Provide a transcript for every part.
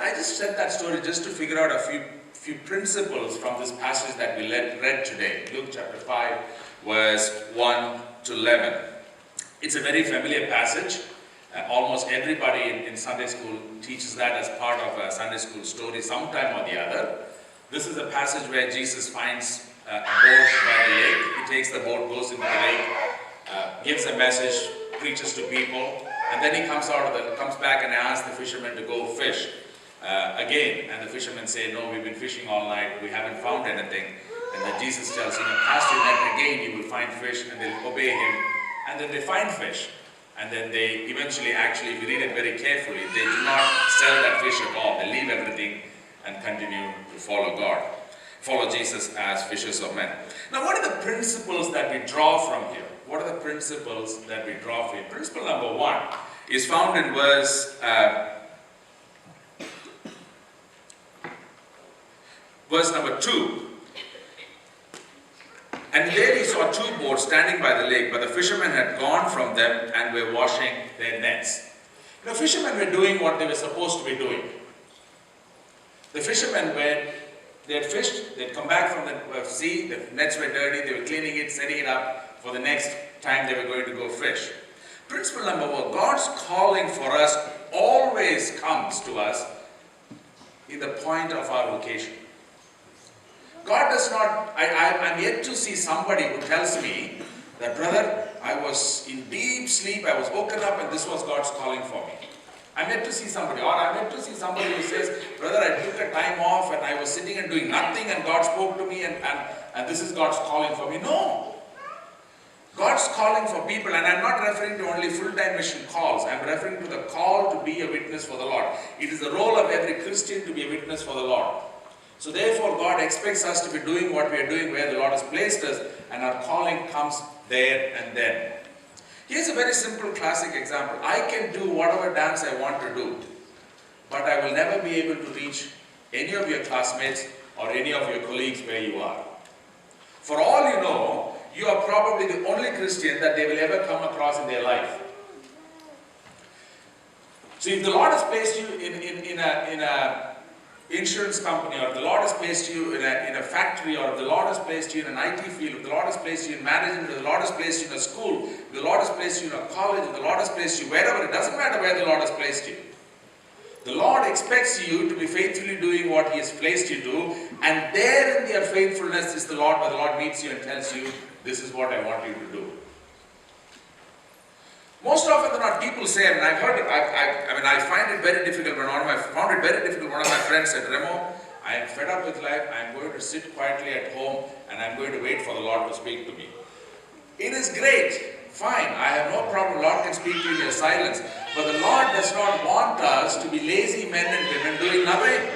I just said that story just to figure out a few principles from this passage that we read today. Luke chapter 5, verse 1 to 11. It's a very familiar passage. Almost everybody in Sunday school teaches that as part of a Sunday school story sometime or the other. This is a passage where Jesus finds a boat by the lake. He takes the boat, goes into the lake, gives a message, preaches to people, and then he comes back and asks the fishermen to go fish again. And the fishermen say, no, we've been fishing all night, we haven't found anything. And then Jesus tells him, cast your net again, you will find fish, and they'll obey him. And then they find fish. And then they eventually, actually, if you read it very carefully, they do not sell that fish at all. They leave everything and continue to follow God. Follow Jesus as fishers of men. Now, what are the principles that we draw from here? What are the principles that we draw from here? Principle number 1 is found in verse number 2. And there he saw 2 boats standing by the lake, but the fishermen had gone from them and were washing their nets. The fishermen were doing what they were supposed to be doing. The fishermen they had fished, they'd come back from the sea, the nets were dirty, they were cleaning it, setting it up for the next time they were going to go fish. Principle number 1, God's calling for us always comes to us in the point of our vocation. God does not, I'm yet to see somebody who tells me that, brother, I was in deep sleep, I was woken up and this was God's calling for me. I'm yet to see somebody, or I'm yet to see somebody who says, brother, I took a time off and I was sitting and doing nothing and God spoke to me and this is God's calling for me. No. God's calling for people, and I'm not referring to only full-time mission calls, I'm referring to the call to be a witness for the Lord. It is the role of every Christian to be a witness for the Lord. So therefore, God expects us to be doing what we are doing where the Lord has placed us, and our calling comes there and then. Here's a very simple classic example. I can do whatever dance I want to do, but I will never be able to reach any of your classmates or any of your colleagues where you are. For all you know, you are probably the only Christian that they will ever come across in their life. So if the Lord has placed you in a insurance company, or if the Lord has placed you in a factory, or if the Lord has placed you in an IT field, if the Lord has placed you in management, if the Lord has placed you in a school, if the Lord has placed you in a college, if the Lord has placed you wherever, it doesn't matter where the Lord has placed you. The Lord expects you to be faithfully doing what He has placed you to, and there in their faithfulness is the Lord, where the Lord meets you and tells you, this is what I want you to do. Most often than not, people say, and I've heard it, I find it very difficult when one of my friends said, Remo, I am fed up with life, I am going to sit quietly at home and I am going to wait for the Lord to speak to me. It is great, fine, I have no problem, the Lord can speak to you in your silence, but the Lord does not want us to be lazy men and women doing nothing.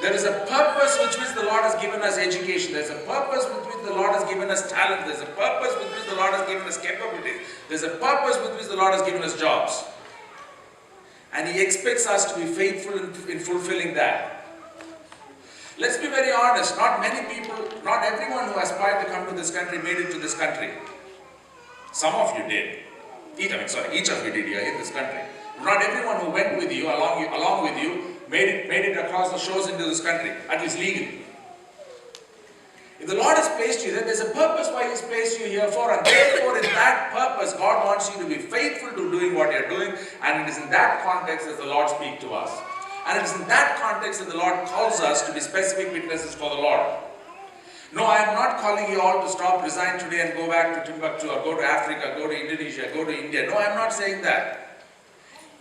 There is a purpose with which the Lord has given us education. There is a purpose with which the Lord has given us talent. There is a purpose with which the Lord has given us capabilities. There is a purpose with which the Lord has given us jobs. And He expects us to be faithful in fulfilling that. Let's be very honest. Not many people, not everyone who aspired to come to this country made it to this country. Some of you did. Each of you did here in this country. Not everyone who went with you, along with you, made it across the shores into this country, at least legally. If the Lord has placed you there, there's a purpose why He's placed you here for, and therefore in that purpose, God wants you to be faithful to doing what you're doing, and it is in that context that the Lord speaks to us. And it is in that context that the Lord calls us to be specific witnesses for the Lord. No, I am not calling you all to stop, resign today and go back to Timbuktu, or go to Africa, go to Indonesia, go to India. No, I am not saying that.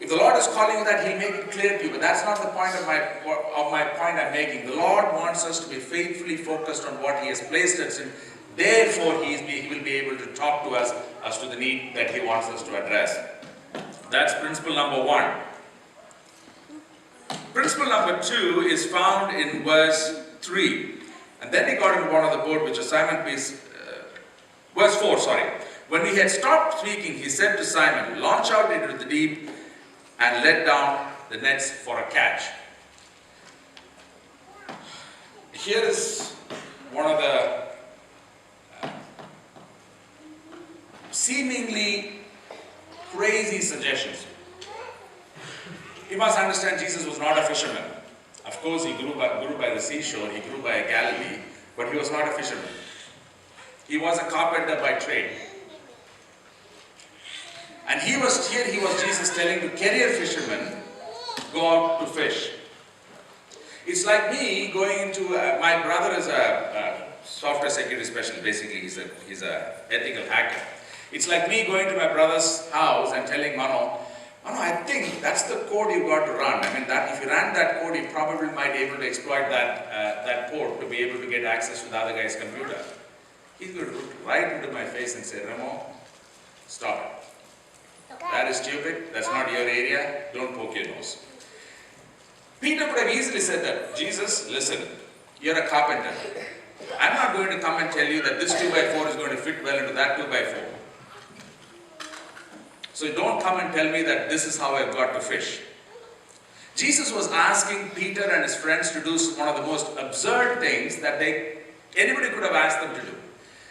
If the Lord is calling you that, He'll make it clear to you. But that's not the point of my point I'm making. The Lord wants us to be faithfully focused on what He has placed us in. Therefore, He will be able to talk to us as to the need that He wants us to address. That's principle number 1. Principle number 2 is found in verse 3. And then he got into one of the boat, which was Simon Peter's, verse 4, sorry. When he had stopped speaking, he said to Simon, launch out into the deep and let down the nets for a catch. Here is one of the seemingly crazy suggestions. You must understand Jesus was not a fisherman. Of course, he grew by the seashore, he grew by Galilee, but he was not a fisherman. He was a carpenter by trade. And he was Jesus telling to career fishermen, go out to fish. It's like me going into, my brother is a software security specialist, basically he's a ethical hacker. It's like me going to my brother's house and telling Mano, I think that's the code you got to run. I mean, that if you ran that code, you probably might be able to exploit that port to be able to get access to the other guy's computer. He's going to look right into my face and say, Remo, stop it. That is stupid. That's not your area. Don't poke your nose. Peter could have easily said that, Jesus, listen, you're a carpenter. I'm not going to come and tell you that this 2x4 is going to fit well into that 2x4. So don't come and tell me that this is how I've got to fish. Jesus was asking Peter and his friends to do one of the most absurd things that anybody could have asked them to do.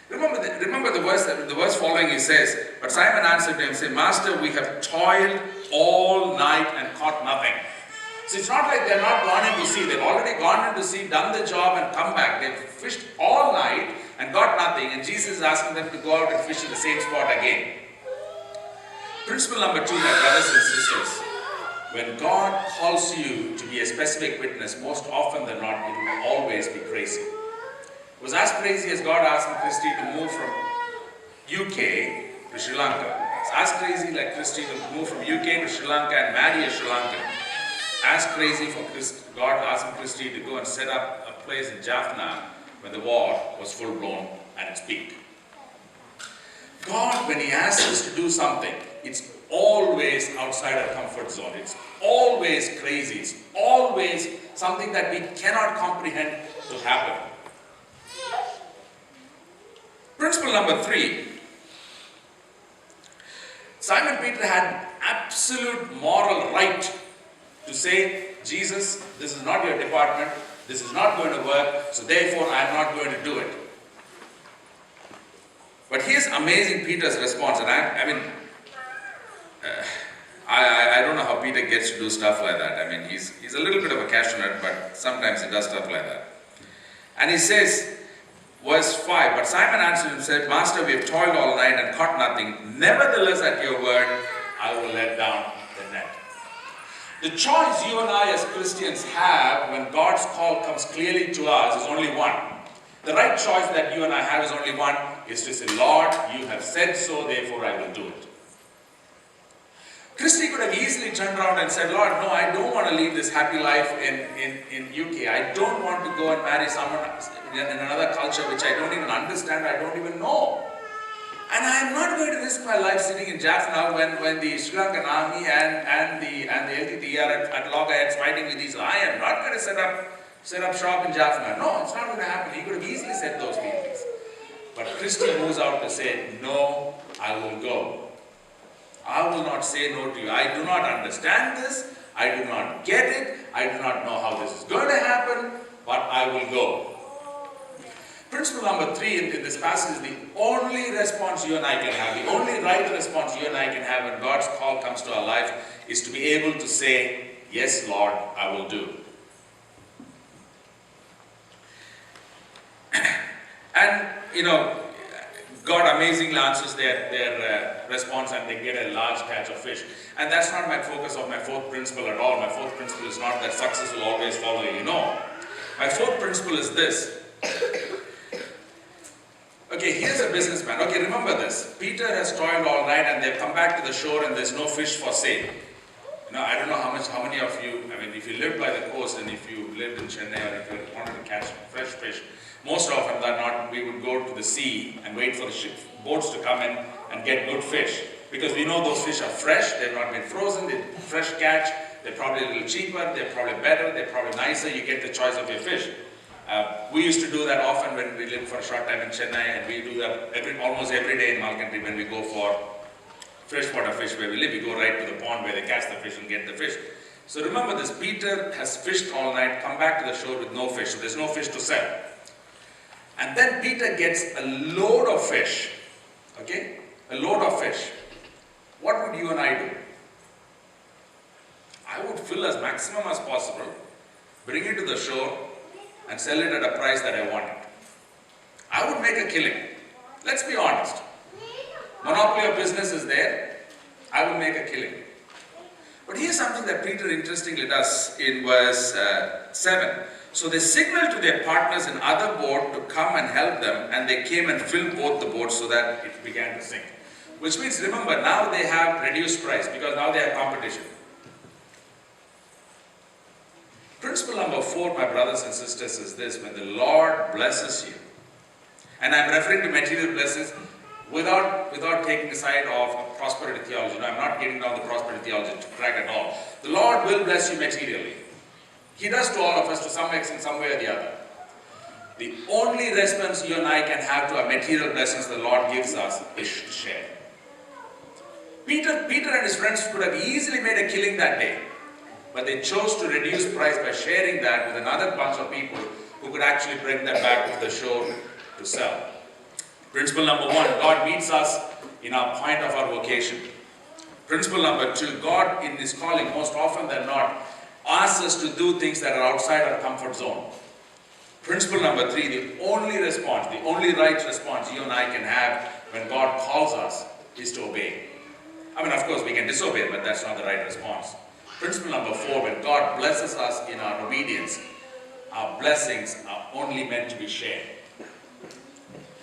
Remember the verse following, he says, but Simon answered him, say, Master, we have toiled all night and caught nothing. So it's not like they're not gone into sea. They've already gone into sea, done the job and come back. They've fished all night and got nothing. And Jesus is asking them to go out and fish in the same spot again. Principle number 2, my brothers and sisters, when God calls you to be a specific witness, most often than not, it will always be crazy. It was as crazy as God asking Christy to move from UK to Sri Lanka. It's as crazy like Christy to move from UK to Sri Lanka and marry a Sri Lankan. As crazy for God asking Christy to go and set up a place in Jaffna when the war was full blown at its peak. God, when He asks us to do something, it's always outside our comfort zone. It's always crazy. It's always something that we cannot comprehend to happen. Principle number 3. Simon Peter had absolute moral right to say, Jesus, this is not your department. This is not going to work. So therefore, I am not going to do it. But here's amazing Peter's response. And I don't know how Peter gets to do stuff like that. I mean, he's a little bit of a cashew nut, but sometimes he does stuff like that. And he says, verse 5, but Simon answered and said, Master, we have toiled all night and caught nothing. Nevertheless, at your word, I will let down the net. The choice you and I as Christians have when God's call comes clearly to us is only one. The right choice that you and I have is only one, is to say, Lord, you have said so, therefore I will do it. Christy could have easily turned around and said, Lord, no, I don't want to leave this happy life in UK. I don't want to go and marry someone in another culture which I don't even understand, I don't even know. And I am not going to risk my life sitting in Jaffna when the Sri Lankan army and the LTT are at loggerheads fighting with these. I am not going to set up shop in Jaffna. No, it's not going to happen. He could have easily said those things. But Christy moves out to say, no, I will go. I will not say no to you. I do not understand this. I do not get it. I do not know how this is going to happen, but I will go. Principle number 3 in this passage is the only response you and I can have, the only right response you and I can have when God's call comes to our life is to be able to say, yes, Lord, I will do. And, God amazingly answers their response and they get a large catch of fish. And that's not my focus of my 4th principle at all. My 4th principle is not that success will always follow you. No. My 4th principle is this. Okay, here's a businessman. Okay, remember this. Peter has toiled all night and they've come back to the shore and there's no fish for sale. I don't know how many of you, if you lived by the coast and if you lived in Chennai or if you wanted to catch fresh fish, most often than not, we would go to the sea and wait for the boats to come in and get good fish. Because we know those fish are fresh, they've not been frozen, they're fresh catch, they're probably a little cheaper, they're probably better, they're probably nicer, you get the choice of your fish. We used to do that often when we lived for a short time in Chennai, and we do that almost every day in Malkantri when we go for freshwater fish where we live. We go right to the pond where they catch the fish and get the fish. So remember this, Peter has fished all night, come back to the shore with no fish, so there's no fish to sell. And then Peter gets a load of fish, okay? A load of fish. What would you and I do? I would fill as maximum as possible, bring it to the shore, and sell it at a price that I want it. I would make a killing. Let's be honest. Monopoly of business is there. I would make a killing. But here's something that Peter interestingly does in verse 7. So they signaled to their partners in other boat to come and help them, and they came and filled both the boats so that it began to sink. Which means, remember, now they have reduced price because now they have competition. Principle number 4, my brothers and sisters, is this: when the Lord blesses you, and I'm referring to material blessings without taking the side of prosperity theology. No, I'm not getting down the prosperity theology track at all. The Lord will bless you materially. He does to all of us to some extent, some way or the other. The only response you and I can have to our material blessings the Lord gives us is to share. Peter and his friends could have easily made a killing that day, but they chose to reduce price by sharing that with another bunch of people who could actually bring them back to the shore to sell. Principle number 1, God meets us in our point of our vocation. Principle number 2, God in His calling, most often than not, asks us to do things that are outside our comfort zone. Principle number 3, the only response, the only right response you and I can have when God calls us is to obey. I mean, of course, we can disobey, but that's not the right response. Principle number 4, when God blesses us in our obedience, our blessings are only meant to be shared.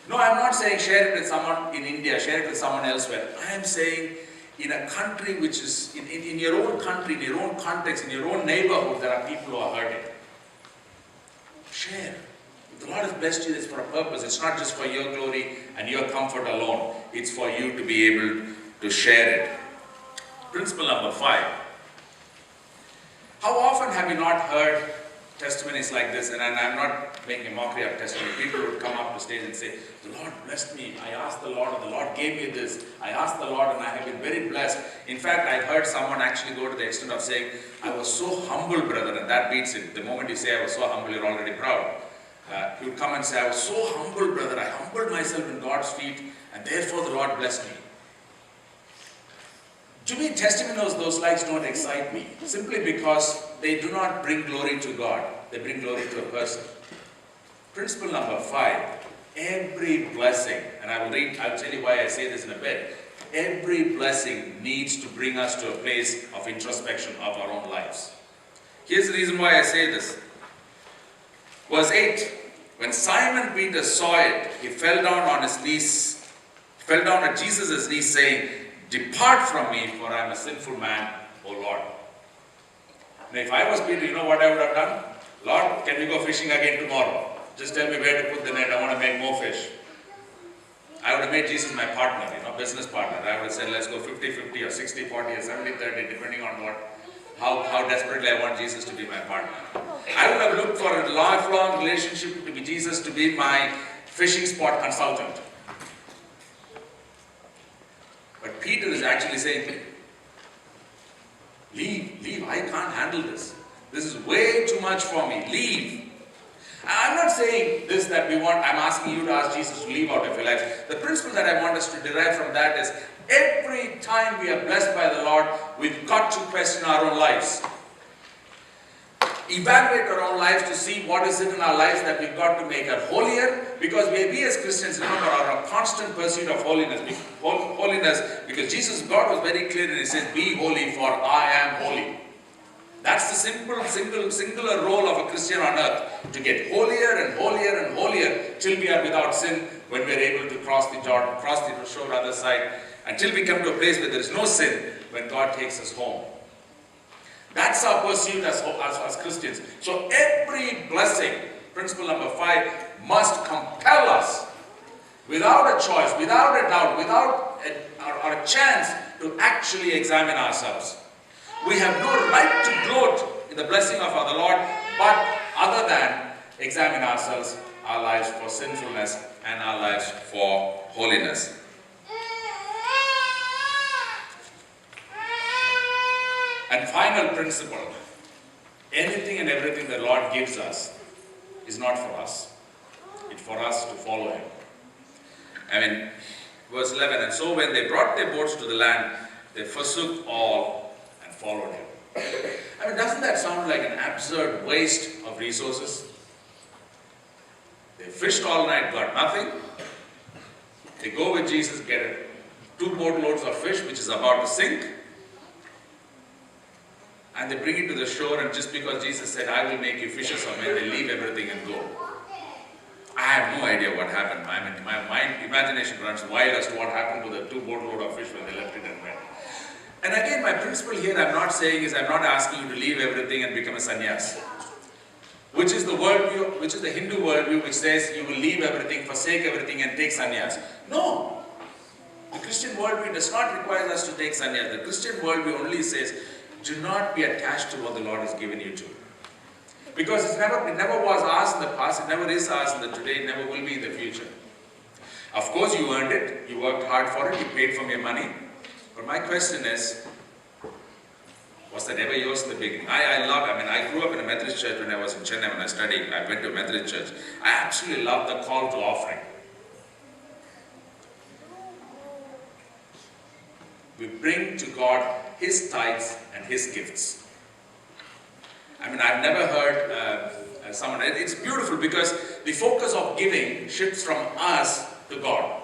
No, I'm not saying share it with someone in India, share it with someone elsewhere. I am saying in a country which is, in your own country, in your own context, in your own neighborhood, there are people who are hurting. Share. If the Lord has blessed you, it's for a purpose. It's not just for your glory and your comfort alone. It's for you to be able to share it. Principle number 5. How often have you not heard testimonies like this? And I'm not making a mockery of testimony. People would come up to stage and say, the Lord blessed me. I asked the Lord and the Lord gave me this. I asked the Lord and I have been very blessed. In fact, I've heard someone actually go to the extent of saying, I was so humble, brother, and that beats it. The moment you say I was so humble, you're already proud. He would come and say, I was so humble, brother. I humbled myself in God's feet and therefore the Lord blessed me. To me, testimonies, those likes don't excite me, simply because they do not bring glory to God. They bring glory to a person. Principle number 5, every blessing, and I'll tell you why I say this in a bit. Every blessing needs to bring us to a place of introspection of our own lives. Here's the reason why I say this. Verse 8, when Simon Peter saw it, he fell down on his knees, fell down at Jesus' knees saying, depart from me, for I am a sinful man, O Lord. Now if I was Peter, you know what I would have done? Lord, can we go fishing again tomorrow? Just tell me where to put the net, I want to make more fish. I would have made Jesus my partner, business partner. I would have said, let's go 50-50 or 60-40 or 70-30, depending on how desperately I want Jesus to be my partner. I would have looked for a lifelong relationship to be Jesus to be my fishing spot consultant. But Peter is actually saying, leave, I can't handle this. This is way too much for me, leave. I'm not saying this that I'm asking you to ask Jesus to leave out of your life. The principle that I want us to derive from that is, every time we are blessed by the Lord, we've got to question our own lives. Evaluate our own lives to see what is it in our lives that we've got to make it holier, because we as Christians, remember, are a constant pursuit of holiness. Because God was very clear and He said, be holy for I am holy. That's the singular role of a Christian on earth, to get holier and holier and holier till we are without sin, when we are able to cross the Jordan, cross the shore other side, until we come to a place where there is no sin, when God takes us home. That's our pursuit as Christians. So every blessing, principle number 5, must compel us, without a choice, without a doubt, without a chance, to actually examine ourselves. We have no right to gloat in the blessing of our Lord, but other than examine ourselves, our lives for sinfulness and our lives for holiness. And final principle, anything and everything the Lord gives us is not for us. It's for us to follow Him. Verse 11, and so when they brought their boats to the land, they forsook all and followed Him. I mean, doesn't that sound like an absurd waste of resources? They fished all night, got nothing. They go with Jesus, get 2 boatloads of fish, which is about to sink. And they bring it to the shore, and just because Jesus said, I will make you fishers of men, they leave everything and go. I have no idea what happened. I mean, my imagination runs wild as to what happened to the 2 boatload of fish when they left it and went. And again, my principle here I'm not saying is I'm not asking you to leave everything and become a sannyas. Which is the worldview, which is the Hindu worldview, which says you will leave everything, forsake everything and take sannyas. No. The Christian worldview does not require us to take sannyas. The Christian worldview only says, do not be attached to what the Lord has given you to. Because it never was ours in the past, it never is ours in the today, it never will be in the future. Of course you earned it, you worked hard for it, you paid from your money. But my question is, was that ever yours in the beginning? I grew up in a Methodist church when I was in Chennai when I studied. I went to a Methodist church. I absolutely loved the call to offering. We bring to God His tithes and His gifts. I mean, I've never heard someone, it's beautiful because the focus of giving shifts from us to God.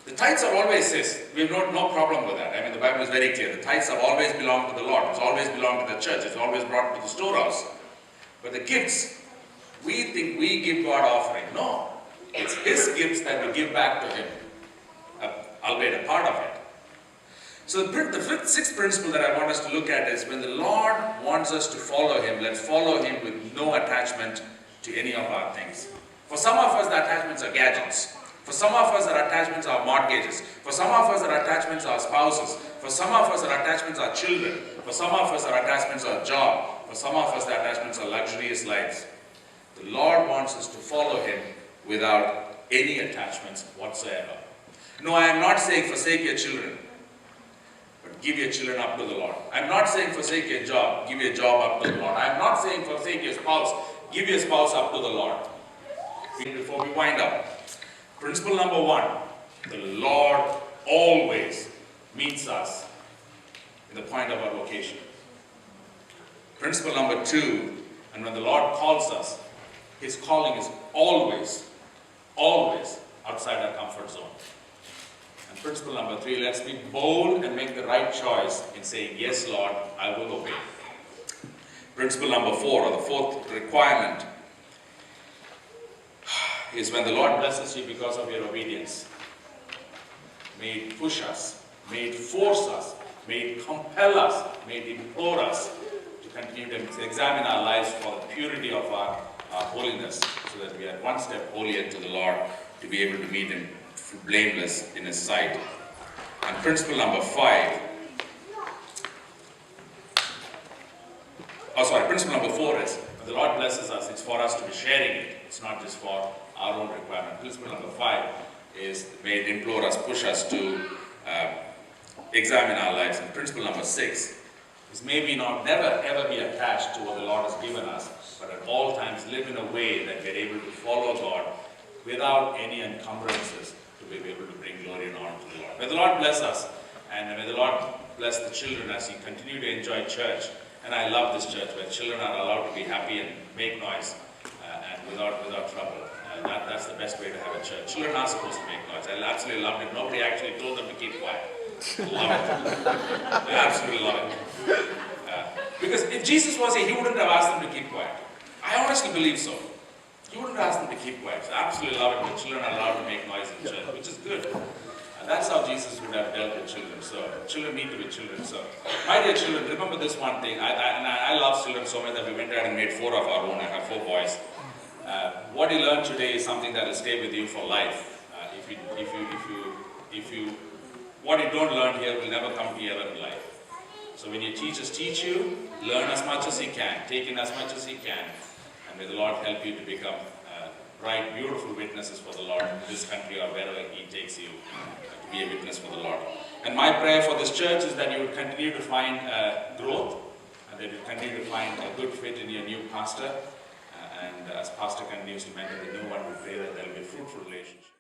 The tithes are always His. We have no problem with that. I mean, the Bible is very clear. The tithes have always belonged to the Lord. It's always belonged to the church. It's always brought to the storehouse. But the gifts, we think we give God offering. No. It's His gifts that we give back to Him, albeit a part of it. So the sixth principle that I want us to look at is when the Lord wants us to follow Him, let's follow Him with no attachment to any of our things. For some of us, the attachments are gadgets. For some of us, our attachments are mortgages. For some of us, our attachments are spouses. For some of us, our attachments are children. For some of us, our attachments are job. For some of us, the attachments are luxurious lives. The Lord wants us to follow Him without any attachments whatsoever. No, I am not saying forsake your children, but give your children up to the Lord. I am not saying forsake your job, give your job up to the Lord. I am not saying forsake your spouse, give your spouse up to the Lord. Before we wind up, principle number 1, the Lord always meets us in the point of our vocation. Principle number 2, and when the Lord calls us, His calling is always outside our comfort zone. And principle number 3, let's be bold and make the right choice in saying, yes, Lord, I will obey. Principle number 4, or the fourth requirement, is when the Lord blesses you because of your obedience. May it push us, may it force us, may it compel us, may it implore us to continue to examine our lives for the purity of our holiness, so that we are one step holier to the Lord, to be able to meet Him blameless in His sight. And principle number 5, principle number 4 is, when the Lord blesses us, it's for us to be sharing it. It's not just for our own requirement. Principle number 5 is, may it implore us, push us to examine our lives. And principle number 6 is, may we never ever be attached to what the Lord has given us, but at all times live in a way that we're able to follow God without any encumbrances, to be able to bring glory and honor to the Lord. May the Lord bless us, and may the Lord bless the children as you continue to enjoy church. And I love this church where children are allowed to be happy and make noise and without trouble. That's the best way to have a church. Children are supposed to make noise. I absolutely loved it. Nobody actually told them to keep quiet. Love it. I absolutely love it. Because if Jesus was here, He wouldn't have asked them to keep quiet. I honestly believe so. He wouldn't have asked them to keep quiet. So I absolutely love it when children are allowed to make noise in church, which is good. And that's how Jesus would have dealt with children. So children need to be children. So my dear children, remember this one thing. I love children so much that we went out and made 4 of our own. I have 4 boys. What you learn today is something that will stay with you for life. What you don't learn here will never come together in life. So when your teachers teach you, learn as much as you can, take in as much as you can, and may the Lord help you to become bright, beautiful witnesses for the Lord in this country or wherever He takes you to be a witness for the Lord. And my prayer for this church is that you would continue to find growth, and that you would continue to find a good fit in your new pastor. And as pastor continues to mentor the new one, we pray that there will be a fruitful relationship.